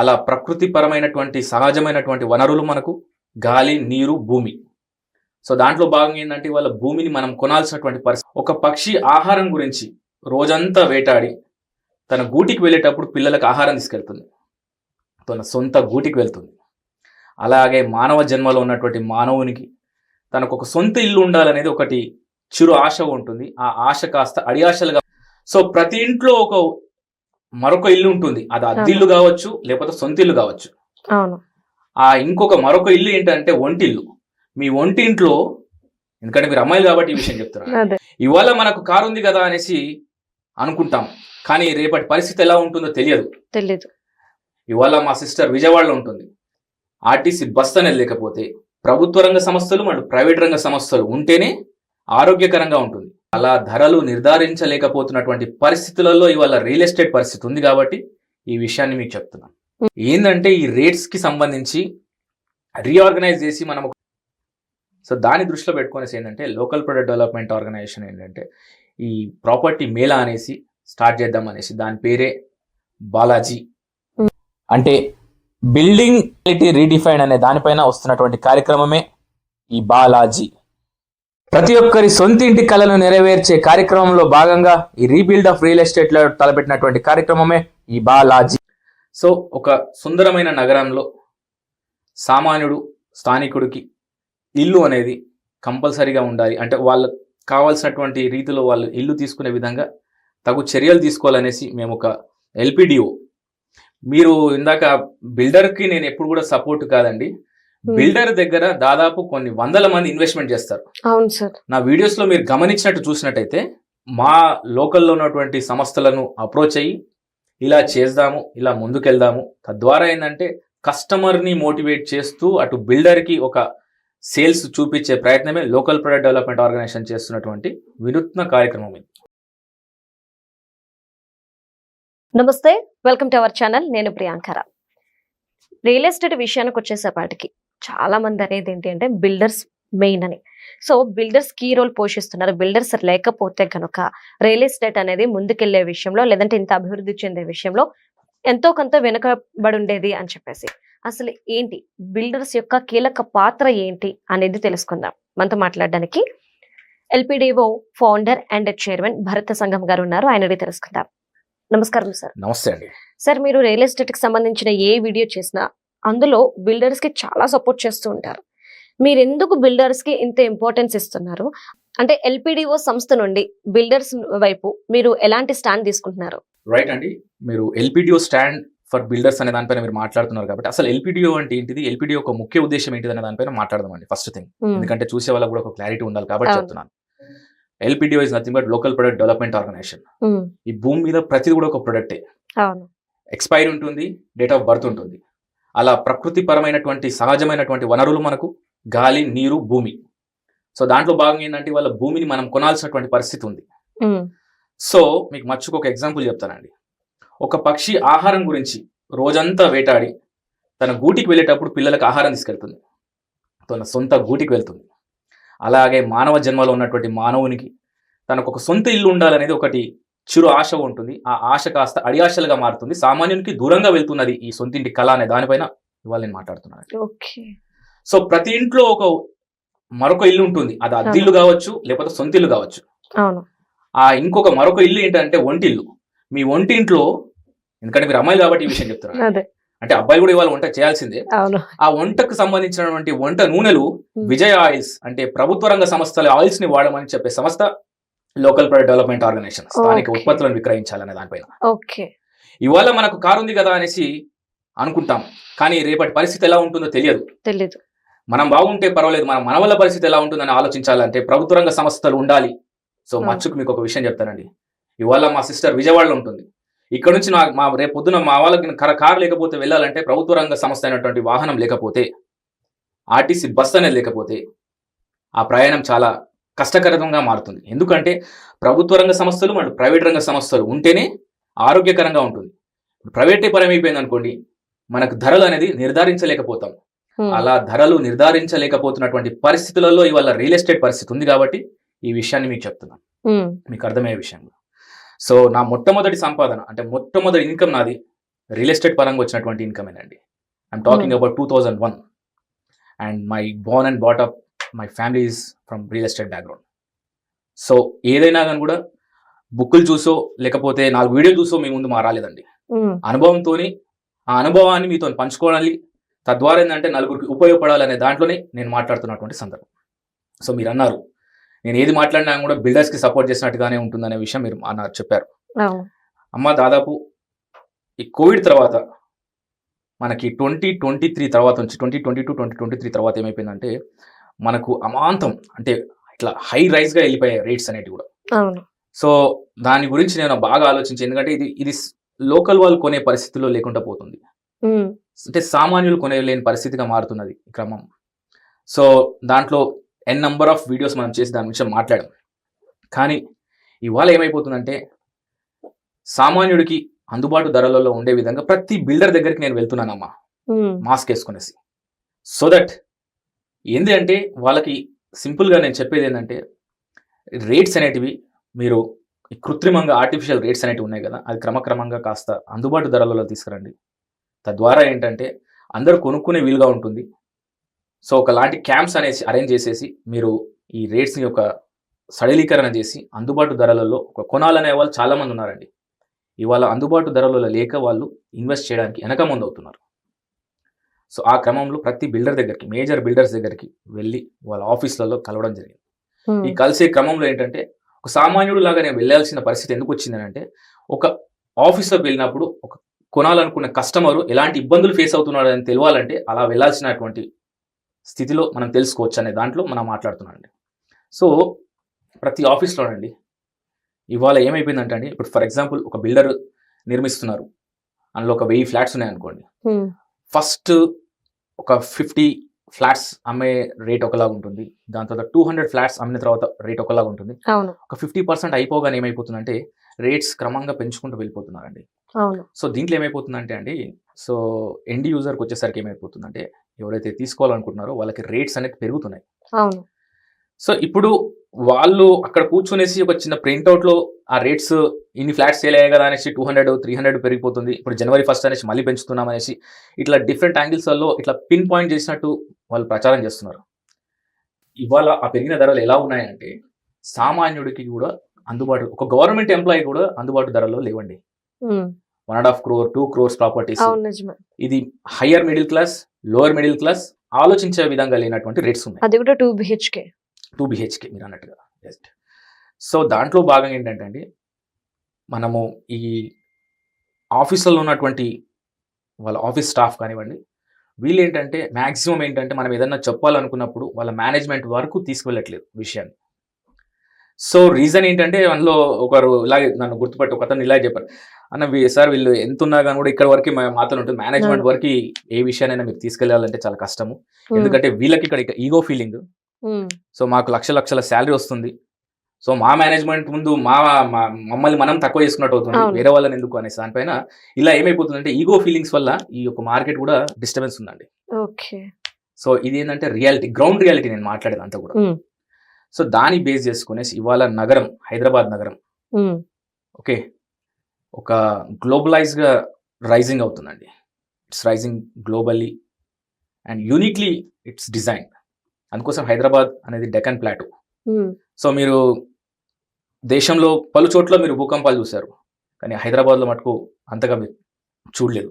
అలా ప్రకృతి పరమైనటువంటి సహజమైనటువంటి వనరులు మనకు గాలి, నీరు, భూమి. సో దాంట్లో భాగంగా ఏంటంటే ఇవాళ భూమిని మనం కొనాల్సినటువంటి పరిస్థితి. ఒక పక్షి ఆహారం గురించి రోజంతా వేటాడి తన గూటికి వెళ్ళేటప్పుడు పిల్లలకు ఆహారం తీసుకెళ్తుంది, తన సొంత గూటికి వెళ్తుంది. అలాగే మానవ జన్మలో ఉన్నటువంటి మానవునికి తనకు ఒక సొంత ఇల్లు ఉండాలనేది ఒకటి చిరు ఆశ ఉంటుంది. ఆ ఆశ కాస్త అడియాశలుగా. సో ప్రతి ఇంట్లో మరొక ఇల్లు ఉంటుంది. అది అద్దె ఇల్లు కావచ్చు, లేకపోతే సొంత ఇల్లు కావచ్చు. ఆ ఇంకొక మరొక ఇల్లు ఏంటంటే ఒంటిల్లు. మీ ఒంటింట్లో, ఎందుకంటే మీరు అమ్మాయిలు కాబట్టి ఈ విషయం చెప్తున్నారు, ఇవాళ మనకు కారు ఉంది కదా అనేసి అనుకుంటాం, కానీ రేపటి పరిస్థితి ఎలా ఉంటుందో తెలియదు. ఇవాళ మా సిస్టర్ విజయవాడలో ఉంటుంది. ఆర్టీసీ బస్ అనేది లేకపోతే ప్రభుత్వ రంగ సంస్థలు మరియు ప్రైవేట్ రంగ సంస్థలు ఉంటేనే ఆరోగ్యకరంగా ఉంటుంది. అలా ధరలు నిర్ధారించలేకపోతున్నటువంటి పరిస్థితులలో ఇవాళ రియల్ ఎస్టేట్ పరిస్థితి ఉంది కాబట్టి ఈ విషయాన్ని మీకు చెప్తున్నాను. ఏంటంటే ఈ రేట్స్ కి సంబంధించి రీఆర్గనైజ్ చేసి మనం సో దాన్ని దృష్టిలో పెట్టుకునేసి ఏంటంటే లోకల్ ప్రొడక్ట్ డెవలప్మెంట్ ఆర్గనైజేషన్ ఏంటంటే ఈ ప్రాపర్టీ మేళా అనేసి స్టార్ట్ చేద్దాం అనేసి, దాని పేరే బాలాజీ. అంటే బిల్డింగ్ రీడిఫైన్ అనే దానిపైన వస్తున్నటువంటి కార్యక్రమమే ఈ బాలాజీ. ప్రతి ఒక్కరి సొంత ఇంటి కళను నెరవేర్చే కార్యక్రమంలో భాగంగా ఈ రీబిల్డ్ ఆఫ్ రియల్ ఎస్టేట్ లో తలపెట్టినటువంటి కార్యక్రమమే ఈ బాలాజీ. సో ఒక సుందరమైన నగరంలో సామాన్యుడు, స్థానికుడికి ఇల్లు అనేది కంపల్సరీగా ఉండాలి. అంటే వాళ్ళకు కావాల్సినటువంటి రీతిలో వాళ్ళు ఇల్లు తీసుకునే విధంగా తగు చర్యలు తీసుకోవాలనేసి మేము ఒక ఎల్పిడిఓ. మీరు ఇందాక బిల్డర్కి నేను ఎప్పుడు కూడా సపోర్ట్ కాదండి. బిల్డర్ దగ్గర దాదాపు కొన్ని వందల మంది ఇన్వెస్ట్మెంట్ చేస్తారు. అవును సార్. నా వీడియోస్లో మీరు గమనించినట్టు చూసినట్టయితే మా లోకల్లో ఉన్నటువంటి సంస్థలను అప్రోచ్ అయ్యి ఇలా చేద్దాము, ఇలా ముందుకెళ్దాము, తద్వారా ఏంటంటే కస్టమర్ని మోటివేట్ చేస్తూ అటు బిల్డర్కి ఒక సేల్స్ చూపించే ప్రయత్నమే లోకల్ ప్రొడక్ట్ డెవలప్మెంట్ ఆర్గనైజేషన్ చేస్తున్నటువంటి వినూత్న కార్యక్రమం ఇది. నమస్తే, వెల్కమ్ టు అవర్ ఛానల్. నేను ప్రియాంకర. రియల్ ఎస్టేట్ విషయానికి వచ్చేసేపాటికి చాలా మంది అనేది ఏంటి అంటే బిల్డర్స్ మెయిన్ అని. సో బిల్డర్స్ కీ రోల్ పోషిస్తున్నారు. బిల్డర్స్ లేకపోతే కనుక రియల్ ఎస్టేట్ అనేది ముందుకెళ్లే విషయంలో, లేదంటే ఇంత అభివృద్ధి చెందే విషయంలో ఎంతో కొంత వెనుకబడి ఉండేది అని చెప్పేసి, అసలు ఏంటి బిల్డర్స్ యొక్క కీలక పాత్ర ఏంటి అనేది తెలుసుకుందాం. మనతో మాట్లాడడానికి ఎల్పిడిఓ ఫౌండర్ అండ్ చైర్మన్ భరత సంఘం గారు ఉన్నారు. ఆయనని తెలుసుకుందాం. నమస్కారం సార్. నమస్తే అండి. సార్, మీరు రియల్ ఎస్టేట్ కి సంబంధించిన ఏ వీడియో చేసినా అందులో బిల్డర్స్ కి చాలా సపోర్ట్ చేస్తూ ఉంటారు. మీరు ఎందుకు బిల్డర్స్ కి ఇంత ఇంపార్టెన్స్ ఇస్తున్నారు? అంటే ఎల్పిడిఓ సంస్థ నుండి బిల్డర్స్ వైపు మీరు ఎలాంటి స్టాండ్ తీసుకుంటున్నారు? రైట్ అండి, మీరు ఎల్పిడిఓ స్టాండ్ ఫర్ బిల్డర్స్ అనే దానిపైన మీరు మాట్లాడుతున్నారు కాబట్టి అసలు ఎల్పిడిఓ అంటే ఏంటిది, ఎల్పిడిఓ ఒక ముఖ్య ఉద్దేశం ఏంటిది అనే దానిపైన మాట్లాడదామండి ఫస్ట్ థింగ్. ఎందుకంటే చూసే వాళ్ళకి కూడా ఒక క్లారిటీ ఉండాలి కాబట్టి చెప్తున్నాను. LPDO is nothing but local product development organisation. ఈ భూమి మీద ప్రతిది కూడా ఒక ప్రొడక్టే. ఎక్స్పైరీ ఉంటుంది, డేట్ ఆఫ్ బర్త్ ఉంటుంది. అలా ప్రకృతి పరమైనటువంటి సహజమైనటువంటి వనరులు మనకు గాలి, నీరు, భూమి. సో దాంట్లో భాగంగా ఏంటంటే ఇవాళ భూమిని మనం కొనాల్సినటువంటి పరిస్థితి ఉంది. సో మీకు మచ్చుకు ఒక ఎగ్జాంపుల్ చెప్తానండి. ఒక పక్షి ఆహారం గురించి రోజంతా వేటాడి తన గూటికి వెళ్ళేటప్పుడు పిల్లలకు ఆహారం తీసుకెళ్తుంది, తన సొంత గూటికి వెళ్తుంది. అలాగే మానవ జన్మలో ఉన్నటువంటి మానవునికి తనకు ఒక సొంత ఇల్లు ఉండాలనేది ఒకటి చిరు ఆశ ఉంటుంది. ఆ ఆశ కాస్త అడియాశలుగా మారుతుంది. సామాన్యునికి దూరంగా వెళ్తున్నది ఈ సొంతింటి కళ అనే దానిపైన ఇవాళ నేను మాట్లాడుతున్నాను. సో ప్రతి ఇంట్లో మరొక ఇల్లు ఉంటుంది. అది అద్దె ఇల్లు కావచ్చు, లేకపోతే సొంత ఇల్లు కావచ్చు. ఆ ఇంకొక మరొక ఇల్లు ఏంటంటే ఒంటిల్లు. మీ ఒంటింట్లో, ఎందుకంటే మీరు అమ్మాయిలు కాబట్టి ఈ విషయం చెప్తున్నారు, అంటే అబ్బాయి కూడా ఇవాళ వంట చేయాల్సిందే. ఆ వంటకు సంబంధించినటువంటి వంట నూనెలు విజయ్ ఆయిల్స్, అంటే ప్రభుత్వ రంగ సంస్థల ఆయిల్స్ ని వాడమని చెప్పే సంస్థ లోకల్ ప్రొడక్ట్ డెవలప్మెంట్ ఆర్గనైజేషన్. స్థానిక ఉత్పత్తులను విక్రయించాలనే దానిపైన. ఇవాళ మనకు కారు ఉంది కదా అనేసి అనుకుంటాం, కానీ రేపటి పరిస్థితి ఎలా ఉంటుందో తెలియదు. మనం బాగుంటే పర్వాలేదు, మన మనవల్ల పరిస్థితి ఎలా ఉంటుందని ఆలోచించాలంటే ప్రభుత్వ రంగ సంస్థలు ఉండాలి. సో మచ్చుకు మీకు ఒక విషయం చెప్తానండి. ఇవాళ మా సిస్టర్ విజయవాడలో ఉంటుంది. ఇక్కడ నుంచి రేపు పొద్దున మా వాళ్ళకి కారు లేకపోతే వెళ్ళాలంటే ప్రభుత్వ రంగ సంస్థ అయినటువంటి వాహనం లేకపోతే, ఆర్టీసీ బస్ అనేది లేకపోతే ఆ ప్రయాణం చాలా కష్టకరంగా మారుతుంది. ఎందుకంటే ప్రభుత్వ రంగ సంస్థలు మరియు ప్రైవేట్ రంగ సంస్థలు ఉంటేనే ఆరోగ్యకరంగా ఉంటుంది. ప్రైవేటే పరమైపోయింది అనుకోండి, మనకు ధరలు అనేది నిర్ధారించలేకపోతాం. అలా ధరలు నిర్ధారించలేకపోతున్నటువంటి పరిస్థితులలో ఇవాళ రియల్ ఎస్టేట్ పరిస్థితి ఉంది కాబట్టి ఈ విషయాన్ని మీకు చెప్తున్నాను, మీకు అర్థమయ్యే విషయంలో. సో నా మొట్టమొదటి సంపాదన, అంటే మొట్టమొదటి ఇన్కమ్ నాది రియల్ ఎస్టేట్ పరంగా వచ్చినటువంటి ఇన్కమేనండి. I'm talking about 2001 and my born and bought up my family is from real estate background. So ఏదైనా కానీ కూడా బుక్కులు చూసో లేకపోతే 4 వీడియోలు చూసో మీ ముందు రాలేదండి. అనుభవంతోని ఆ అనుభవాన్ని మీతో పంచుకోవాలి, తద్వారా ఏంటంటే నలుగురికి ఉపయోగపడాలనే దాంట్లోనే నేను మాట్లాడుతున్నటువంటి సందర్భం. సో మీరు అన్నారు నేను ఏది మాట్లాడినా కూడా బిల్డర్స్కి సపోర్ట్ చేసినట్టుగానే ఉంటుందనే విషయం మీరు అన్నారు, చెప్పారు. అమ్మ దాదాపు ఈ కోవిడ్ తర్వాత మనకి 2023 తర్వాత నుంచి 2022-2023 తర్వాత ఏమైపోయిందంటే మనకు అమాంతం అంటే ఇట్లా హై రైజ్గా వెళ్ళిపోయాయి రేట్స్ అనేవి కూడా. సో దాని గురించి నేను బాగా ఆలోచించి, ఎందుకంటే ఇది లోకల్ వాళ్ళు కొనే పరిస్థితుల్లో లేకుండా పోతుంది, అంటే సామాన్యులు కొనేలేని పరిస్థితిగా మారుతున్నది ఈ క్రమం. సో దాంట్లో నెంబర్ ఆఫ్ వీడియోస్ మనం చేసి దాని విషయం మాట్లాడాం. కానీ ఇవాళ ఏమైపోతుందంటే సామాన్యుడికి అందుబాటు ధరలలో ఉండే విధంగా ప్రతి బిల్డర్ దగ్గరికి నేను వెళ్తున్నానమ్మా మాస్క్ వేసుకునేసి. సో దట్ ఏంది అంటే వాళ్ళకి సింపుల్గా నేను చెప్పేది ఏంటంటే రేట్స్ అనేటివి మీరు కృత్రిమంగా ఆర్టిఫిషియల్ రేట్స్ అనేటివి ఉన్నాయి కదా, అది క్రమక్రమంగా కాస్త అందుబాటు ధరలలో తీసుకురండి. తద్వారా ఏంటంటే అందరూ కొనుక్కునే వీలుగా ఉంటుంది. సో ఒకలాంటి క్యాంప్స్ అనేసి అరేంజ్ చేసేసి మీరు ఈ రేట్స్ని ఒక సడలీకరణ చేసి అందుబాటు ధరలలో కొనాలనే వాళ్ళు చాలామంది ఉన్నారండి. ఇవాళ అందుబాటు ధరలలో లేక వాళ్ళు ఇన్వెస్ట్ చేయడానికి వెనక ముందు అవుతున్నారు. సో ఆ క్రమంలో ప్రతి బిల్డర్ దగ్గరికి, మేజర్ బిల్డర్స్ దగ్గరికి వెళ్ళి వాళ్ళ ఆఫీసులలో కలవడం జరిగింది. ఈ కలిసే క్రమంలో ఏంటంటే ఒక సామాన్యుడు లాగా నేను వెళ్ళాల్సిన పరిస్థితి ఎందుకు వచ్చిందని అంటే, ఒక ఆఫీస్లోకి వెళ్ళినప్పుడు ఒక కొనాలనుకున్న కస్టమరు ఎలాంటి ఇబ్బందులు ఫేస్ అవుతున్నాడు అని తెలియాలంటే అలా వెళ్ళాల్సినటువంటి స్థితిలో మనం తెలుసుకోవచ్చు అనే దాంట్లో మనం మాట్లాడుతున్నామండి. సో ప్రతి ఆఫీస్లోనండి ఇవాళ ఏమైపోయిందంటే అండి, ఇప్పుడు ఫర్ ఎగ్జాంపుల్ ఒక బిల్డర్ నిర్మిస్తున్నారు, అందులో ఒక 1000 ఫ్లాట్స్ ఉన్నాయనుకోండి. ఫస్ట్ ఒక 50 ఫ్లాట్స్ అమ్మే రేట్ ఒకలాగా ఉంటుంది, దాని తర్వాత 200 ఫ్లాట్స్ అమ్మిన తర్వాత రేట్ ఒకలాగా ఉంటుంది. ఒక 50% అయిపోగానే ఏమైపోతుందంటే రేట్స్ క్రమంగా పెంచుకుంటూ వెళ్ళిపోతున్నారండి. సో దీంట్లో ఏమైపోతుందంటే అండి, సో ఎండ్ యూజర్కి వచ్చేసరికి ఏమైపోతుందంటే ఎవరైతే తీసుకోవాలనుకుంటున్నారో వాళ్ళకి రేట్స్ అనేది పెరుగుతున్నాయి. సో ఇప్పుడు వాళ్ళు అక్కడ కూర్చునేసి ఒక చిన్న ప్రింట్అవుట్లో ఆ రేట్స్ ఇన్ని ఫ్లాట్స్ సేల్ అయ్యాయి కదా అనేసి 200-300 పెరిగిపోతుంది, ఇప్పుడు January 1st అనేసి మళ్ళీ పెంచుతున్నాం అనేసి ఇట్లా డిఫరెంట్ యాంగిల్స్లో ఇట్లా పిన్ పాయింట్ చేసినట్టు వాళ్ళు ప్రచారం చేస్తున్నారు. ఇవాళ ఆ పెరిగిన ధరలు ఎలా ఉన్నాయంటే సామాన్యుడికి కూడా అందుబాటు, ఒక గవర్నమెంట్ ఎంప్లాయీ కూడా అందుబాటు ధరలో లేవండి. 1.5 crore 2 crores ప్రాపర్టీస్, ఇది higher middle class, lower middle class ఆలోచించే విధంగా లేనటువంటి రేట్స్ ఉన్నాయి. అది కూడా 2 BHK మీరు అన్నట్టుగా. సో దాంట్లో భాగంగా ఏంటంటే అండి, మనము ఈ ఆఫీసులో ఉన్నటువంటి వాళ్ళ ఆఫీస్ స్టాఫ్ కానివ్వండి, వీళ్ళు ఏంటంటే మ్యాక్సిమం ఏంటంటే మనం ఏదన్నా చెప్పాలనుకున్నప్పుడు వాళ్ళ మేనేజ్మెంట్ వరకు తీసుకువెళ్ళట్లేదు విషయాన్ని. సో రీజన్ ఏంటంటే అందులో ఒకరు ఇలాగే నన్ను గుర్తుపట్టి ఒక అతను ఇలా చెప్పారు, అన్న సార్ వీళ్ళు ఎంత ఉన్నా కానీ కూడా ఇక్కడ వరకు మాత్రం ఉంటుంది, మేనేజ్మెంట్ వరకు ఏ విషయానైనా మీరు తీసుకెళ్లాలంటే చాలా కష్టము, ఎందుకంటే వీళ్ళకి ఇక్కడ ఈగో ఫీలింగ్. సో మాకు లక్షల శాలరీ వస్తుంది, సో మా మేనేజ్మెంట్ ముందు మమ్మల్ని మనం తక్కువ చేసుకున్నట్టు అవుతుంది, వేరే వాళ్ళని ఎందుకు అనేసి దానిపైన ఇలా ఏమైపోతుందంటే ఈగో ఫీలింగ్స్ వల్ల ఈ యొక్క మార్కెట్ కూడా డిస్టర్బెన్స్ ఉందండి. సో ఇది ఏంటంటే రియాలిటీ, గ్రౌండ్ రియాలిటీ నేను మాట్లాడేది అంతా కూడా. సో దాన్ని బేస్ చేసుకునేసి ఇవాళ నగరం, హైదరాబాద్ నగరం ఓకే ఒక గ్లోబలైజ్గా రైజింగ్ అవుతుందండి. It's rising globally and uniquely it's design. అందుకోసం హైదరాబాద్ అనేది డెక్కన్ ప్లాటూ. సో మీరు దేశంలో పలు చోట్ల మీరు భూకంపాలు చూశారు, కానీ హైదరాబాద్లో మటుకు అంతగా మీరు చూడలేదు.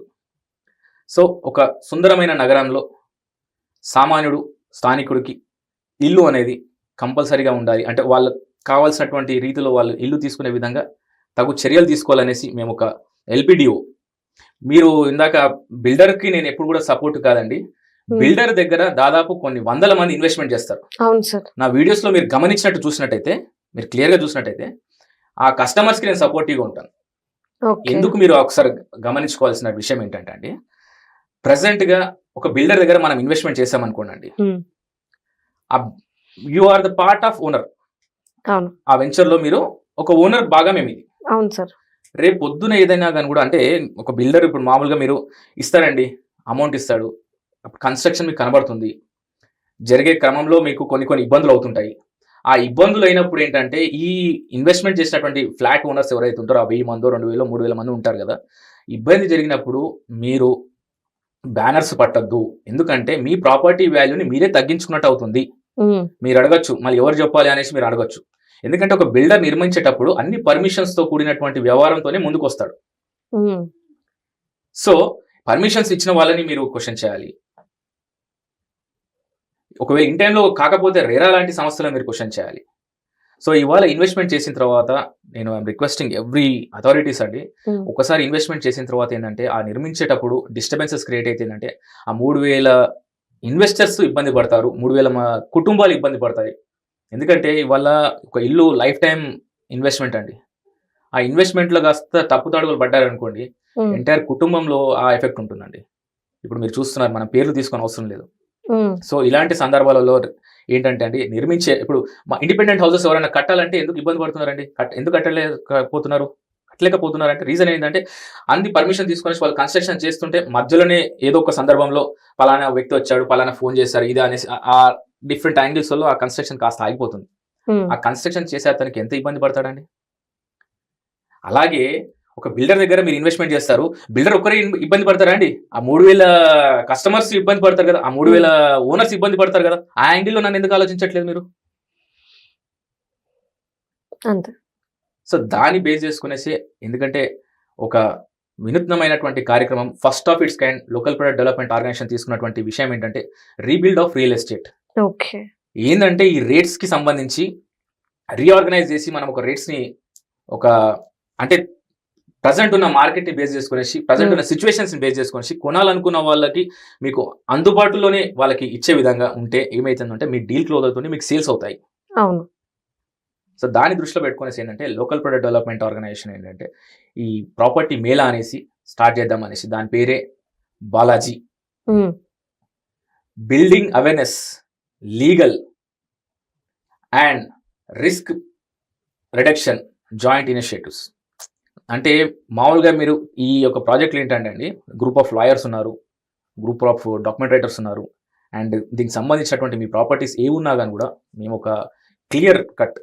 సో ఒక సుందరమైన నగరంలో సామాన్యుడు, స్థానికుడికి ఇల్లు అనేది కంపల్సరీగా ఉండాలి అంటే వాళ్ళకు కావాల్సినటువంటి రీతిలో వాళ్ళు ఇల్లు తీసుకునే విధంగా తగు చర్యలు తీసుకోవాలనేసి మేము ఒక LPDO, మీరు ఇందాక బిల్డర్కి నేను ఎప్పుడు కూడా సపోర్ట్ కాదండి, బిల్డర్ దగ్గర దాదాపు కొన్ని వందల మంది ఇన్వెస్ట్మెంట్ చేస్తారు. నా వీడియోస్లో మీరు గమనించినట్టు చూసినట్టయితే, మీరు క్లియర్గా చూసినట్టయితే ఆ కస్టమర్స్కి నేను సపోర్టివ్గా ఉంటాను. ఎందుకు మీరు ఒకసారి గమనించుకోవాల్సిన విషయం ఏంటంటే అండి, ప్రజెంట్గా ఒక బిల్డర్ దగ్గర మనం ఇన్వెస్ట్మెంట్ చేసామనుకోండి, you are the part of owner. ఆ వెంచర్లో మీరు ఒక ఓనర్ భాగం ఏమిది. రేపు పొద్దున ఏదైనా కానీ కూడా అంటే ఒక బిల్డర్ ఇప్పుడు మామూలుగా మీరు ఇస్తారండి, అమౌంట్ ఇస్తాడు, కన్స్ట్రక్షన్ మీకు కనబడుతుంది, జరిగే క్రమంలో మీకు కొన్ని ఇబ్బందులు అవుతుంటాయి. ఆ ఇబ్బందులు అయినప్పుడు ఏంటంటే ఈ ఇన్వెస్ట్మెంట్ చేసినటువంటి ఫ్లాట్ ఓనర్స్ ఎవరైతే ఉంటారో ఆ 1000 మందో 2000 3000 మంది ఉంటారు కదా, ఇబ్బంది జరిగినప్పుడు మీరు బ్యానర్స్ పట్టద్దు, ఎందుకంటే మీ ప్రాపర్టీ వాల్యూని మీరే తగ్గించుకున్నట్టు అవుతుంది. మీరు అడగచ్చు మళ్ళీ ఎవరు చెప్పాలి అనేసి మీరు అడగచ్చు. ఎందుకంటే ఒక బిల్డర్ నిర్మించేటప్పుడు అన్ని పర్మిషన్స్ తో కూడినటువంటి వ్యవహారంతోనే ముందుకు వస్తాడు. సో పర్మిషన్స్ ఇచ్చిన వాళ్ళని మీరు క్వశ్చన్ చేయాలి. ఒకవేళ ఇన్ టైంలో కాకపోతే రేరా లాంటి సంస్థలను మీరు క్వశ్చన్ చేయాలి. సో ఇవాళ ఇన్వెస్ట్మెంట్ చేసిన తర్వాత నేను ఐఎమ్ రిక్వెస్టింగ్ ఎవ్రీ అథారిటీస్ అండి, ఒకసారి ఇన్వెస్ట్మెంట్ చేసిన తర్వాత ఏంటంటే ఆ నిర్మించేటప్పుడు డిస్టర్బెన్సెస్ క్రియేట్ అయితే ఏంటంటే ఆ 3,000 ఇన్వెస్టర్స్ ఇబ్బంది పడతారు, 3,000 కుటుంబాలు ఇబ్బంది పడతాయి. ఎందుకంటే ఇవాళ ఒక ఇల్లు లైఫ్ టైం ఇన్వెస్ట్మెంట్ అండి. ఆ ఇన్వెస్ట్మెంట్లో కాస్త తప్పుతాడుగులు పడ్డారనుకోండి, ఎంటైర్ కుటుంబంలో ఆ ఎఫెక్ట్ ఉంటుందండి. ఇప్పుడు మీరు చూస్తున్నారు, మనం పేర్లు తీసుకొని అవసరం లేదు. సో ఇలాంటి సందర్భాలలో ఏంటంటే అండి, ఇప్పుడు ఇండిపెండెంట్ హౌసెస్ ఎవరైనా కట్టాలంటే ఎందుకు ఇబ్బంది పడుతున్నారండి, ఎందుకు కట్టలేకపోతున్నారు అంటే రీజన్ ఏంటంటే అన్ని పర్మిషన్ తీసుకొని వాళ్ళు కన్స్ట్రక్షన్ చేస్తుంటే మధ్యలోనే ఏదో ఒక సందర్భంలో పలానా వ్యక్తి వచ్చాడు, పలానా ఫోన్ చేశారు, ఇది అనేసి ఆ డిఫరెంట్ యాంగిల్స్ లో ఆ కన్స్ట్రక్షన్ కాస్త ఆగిపోతుంది. ఆ కన్స్ట్రక్షన్ చేసే అతనికి ఎంత ఇబ్బంది పడతాడండి. అలాగే ఒక బిల్డర్ దగ్గర మీరు ఇన్వెస్ట్మెంట్ చేస్తారు, బిల్డర్ ఒక్కరే ఇబ్బంది పడతారా అండి? ఆ 3,000 కస్టమర్స్ ఇబ్బంది పడతారు కదా, ఆ 3,000 ఓనర్స్ ఇబ్బంది పడతారు కదా. ఆ యాంగిల్లో నన్ను ఎందుకు ఆలోచించట్లేదు మీరు? అంతే. సో దాన్ని బేస్ చేసుకునేసి, ఎందుకంటే ఒక వినూత్నమైనటువంటి కార్యక్రమం, first of its kind local product development organisation తీసుకున్నటువంటి విషయం ఏంటంటే rebuild of real estate. Okay. ఏంటంటే ఈ రేట్స్ కి సంబంధించి రీఆర్గనైజ్ చేసి మనం ఒక రేట్స్ ని ఒక అంటే ప్రజెంట్ ఉన్న మార్కెట్ ని బేస్ చేసుకునేసి, ప్రజెంట్ ఉన్న సిచ్యువేషన్స్ ని బేస్ చేసుకునేసి కొనాలనుకున్న వాళ్ళకి మీకు అందుబాటులోనే వాళ్ళకి ఇచ్చే విధంగా ఉంటే ఏమైతుందంటే మీ డీల్ క్లోజ్ అవుతుంది, మీకు సేల్స్ అవుతాయి. అవును. సో దాన్ని దృష్టిలో పెట్టుకునేసి ఏంటంటే లోకల్ ప్రొడక్ట్ డెవలప్మెంట్ ఆర్గనైజేషన్ ఏంటంటే ఈ ప్రాపర్టీ మేళా అనేసి స్టార్ట్ చేద్దాం అనేసి, దాని పేరే Balaji building awareness, legal and risk reduction joint initiatives. అంటే మామూలుగా మీరు ఈ యొక్క ప్రాజెక్టులు ఏంటంటే అండి, గ్రూప్ ఆఫ్ లాయర్స్ ఉన్నారు, గ్రూప్ ఆఫ్ డాక్యుమెంట్ రైటర్స్ ఉన్నారు, అండ్ దీనికి సంబంధించినటువంటి మీ ప్రాపర్టీస్ ఏ ఉన్నా కానీ కూడా మేము ఒక క్లియర్ కట్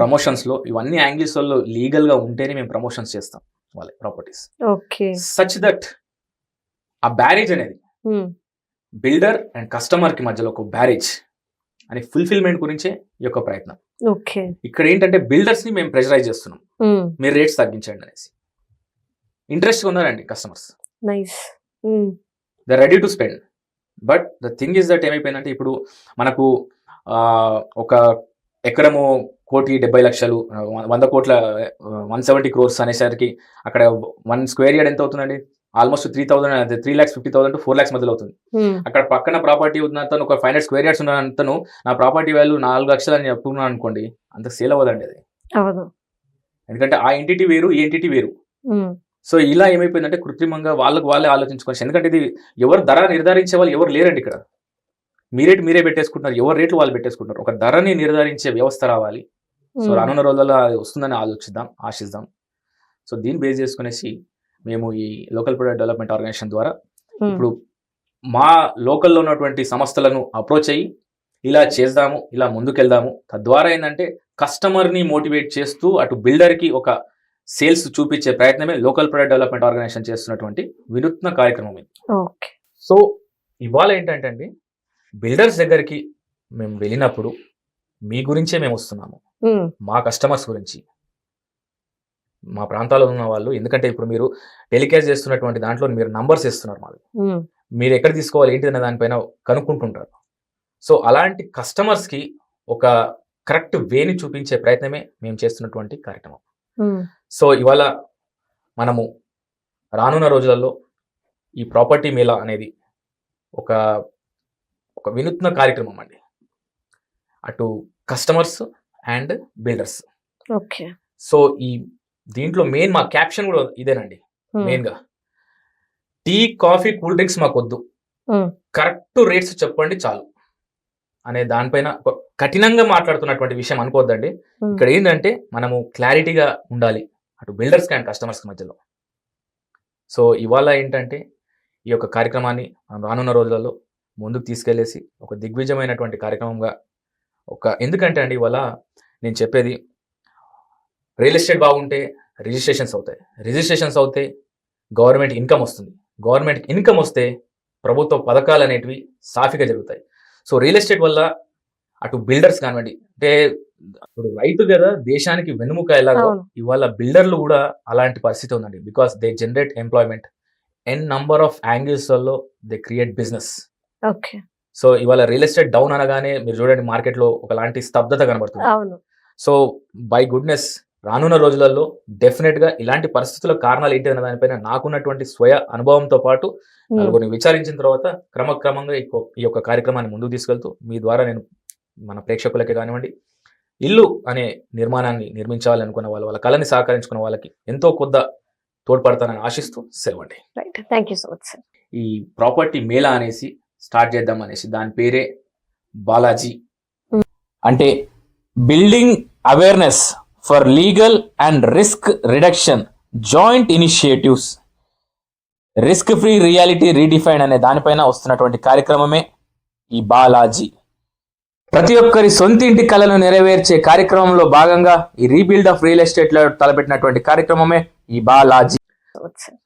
ప్రమోషన్స్ లో ఇవన్నీ యాంగిల్స్ లో లీగల్ గా ఉంటేనే మేము ప్రమోషన్స్ చేస్తాం వాళ్ళ ప్రాపర్టీస్. సచ్ దట్ ఆ బ్యారేజ్ అనేది బిల్డర్ అండ్ కస్టమర్ కి మధ్యలో ఒక బ్యారేజ్ అనే ఫుల్ఫిల్మెంట్ గురించే ఈ యొక్క ప్రయత్నం. ఇక్కడ ఏంటంటే బిల్డర్స్ ని మేము ప్రెషరైజ్ చేస్తున్నాం, మీరు రేట్స్ తగ్గించండి అనేసి. ఇంట్రెస్ట్ ఉన్నారండి customers, they ready to spend. But the thing is that ఏమైపోయిందంటే ఇప్పుడు మనకు ఒక ఎకరము 1,70,00,000 100 కోట్ల 170 crores అనేసరికి అక్కడ 1 స్క్వేర్ యార్డ్ ఎంత అవుతుందండి? ఆల్మోస్ట్ 3,50,000 to 4 lakhs మధ్యలో అవుతుంది. అక్కడ పక్కన ప్రాపర్టీ ఉన్నతను ఒక 500 స్క్వేర్ యార్డ్స్ ఉన్నతను నా ప్రాపర్టీ వాల్యూ 4 లక్షలు అని చెప్పుకున్నాను అనుకోండి, అంత సేల్ అవ్వదండి అది. ఎందుకంటే ఆ ఎంటిటీ వేరు, ఈ ఎంటిటీ వేరు. సో ఇలా ఏమైపోయిందంటే కృత్రిమంగా వాళ్ళే ఆలోచించుకోవచ్చు. ఎందుకంటే ఇది ఎవరు ధర నిర్ధారించే వాళ్ళు ఎవరు లేరండి ఇక్కడ. మీరే పెట్టేసుకుంటున్నారు, ఎవరు రేట్లు వాళ్ళు పెట్టేసుకుంటున్నారు. ఒక ధరని నిర్ధారించే వ్యవస్థ రావాలి. సో రానున్న రోజుల్లో అది వస్తుందని ఆశిద్దాం. సో దీన్ని బేస్ చేసుకునేసి మేము ఈ లోకల్ ప్రొడక్ట్ డెవలప్మెంట్ ఆర్గనైజేషన్ ద్వారా ఇప్పుడు మా లోకల్లో ఉన్నటువంటి సంస్థలను అప్రోచ్ అయ్యి ఇలా చేద్దాము, ఇలా ముందుకెళ్దాము. తద్వారా ఏంటంటే కస్టమర్ని మోటివేట్ చేస్తూ అటు బిల్డర్కి ఒక సేల్స్ చూపించే ప్రయత్నమే లోకల్ ప్రొడక్ట్ డెవలప్మెంట్ ఆర్గనైజేషన్ చేస్తున్నటువంటి వినూత్న కార్యక్రమం ఇది. సో ఇవాళ ఏంటంటే అండి, బిల్డర్స్ దగ్గరికి మేము వెళ్ళినప్పుడు మీ గురించే మేము వస్తున్నాము, మా కస్టమర్స్ గురించి, మా ప్రాంతాల్లో ఉన్న వాళ్ళు. ఎందుకంటే ఇప్పుడు మీరు టెలికాస్ట్ చేస్తున్నటువంటి దాంట్లో మీరు నంబర్స్ ఇస్తున్నారు, మాది మీరు ఎక్కడ తీసుకోవాలి ఏంటి అనే దానిపైన కనుక్కుంటుంటారు. సో అలాంటి కస్టమర్స్కి ఒక కరెక్ట్ వేని చూపించే ప్రయత్నమే మేము చేస్తున్నటువంటి కార్యక్రమం. సో ఇవాళ మనము రానున్న రోజులలో ఈ ప్రాపర్టీ మేళా అనేది ఒక వినూత్న కార్యక్రమం అండి, అటు కస్టమర్స్ అండ్ బిల్డర్స్. సో ఈ దీంట్లో మెయిన్ మా క్యాప్షన్ కూడా ఇదేనండి, మెయిన్గా టీ, కాఫీ, కూల్ డ్రింక్స్ మాకొద్దు, కరెక్ట్ రేట్స్ చెప్పండి చాలు అనే దానిపైన కఠినంగా మాట్లాడుతున్నటువంటి విషయం అనుకోవద్దండి. ఇక్కడ ఏంటంటే మనము క్లారిటీగా ఉండాలి అటు బిల్డర్స్ అండ్ కస్టమర్స్ మధ్యలో. సో ఇవాళ ఏంటంటే ఈ యొక్క కార్యక్రమాన్ని మనం రానున్న రోజులలో ముందుకు తీసుకెళ్లేసి ఒక దిగ్విజయమైనటువంటి కార్యక్రమంగా ఎందుకంటే అండి ఇవాళ నేను చెప్పేది రియల్ ఎస్టేట్ బాగుంటే రిజిస్ట్రేషన్స్ అవుతాయి గవర్నమెంట్ ఇన్కమ్ వస్తుంది. గవర్నమెంట్ ఇన్కమ్ వస్తే ప్రభుత్వ పథకాలు అనేటివి సాఫీగా జరుగుతాయి. సో రియల్ ఎస్టేట్ వల్ల అటు బిల్డర్స్ కానివ్వండి, అంటే ఇప్పుడు రైతు కదా దేశానికి వెన్నుముక ఎలాగో అవును. ఇవాళ బిల్డర్లు కూడా అలాంటి పరిస్థితి ఉందండి. Because they generate employment N number of angles లో they create business. Okay. So ఇవాళ రియల్ ఎస్టేట్ డౌన్ అనగానే మీరు చూడండి మార్కెట్ లో ఒకలాంటి స్తబ్దత కనబడుతుంది. అవును. సో బై గుడ్నెస్ రానున్న రోజులలో డెఫినెట్ గా ఇలాంటి పరిస్థితుల కారణాలు ఏంటి అనే దానిపైన నాకున్నటువంటి స్వయ అనుభవంతో పాటు నలుగురిని విచారించిన తర్వాత క్రమక్రమంగా ఈ యొక్క కార్యక్రమాన్ని ముందుకు తీసుకెళ్తూ మీ ద్వారా నేను మన ప్రేక్షకులకి కానివ్వండి, ఇల్లు అనే నిర్మాణాన్ని నిర్మించాలి అనుకున్న వాళ్ళ కళని సహకరించుకున్న వాళ్ళకి ఎంతో కొద్ద తోడ్పడతానని ఆశిస్తూ సెలవండి. Right. Thank you so much sir. ఈ ప్రాపర్టీ మేళా అనేసి స్టార్ట్ చేద్దాం అనేసి దాని పేరే బాలాజీ. అంటే building awareness for legal and risk reduction joint initiatives risk free reality redefine అనే దానిపైన వస్తున్నటువంటి కార్యక్రమమే ఈ బాలాజీ. ప్రతి ఒక్కరి సొంత ఇంటి కళను నెరవేర్చే కార్యక్రమంలో భాగంగా ఈ రీబిల్డ్ ఆఫ్ రియల్ ఎస్టేట్ లో తలపెట్టినటువంటి కార్యక్రమమే ఈ బాలాజీ. సార్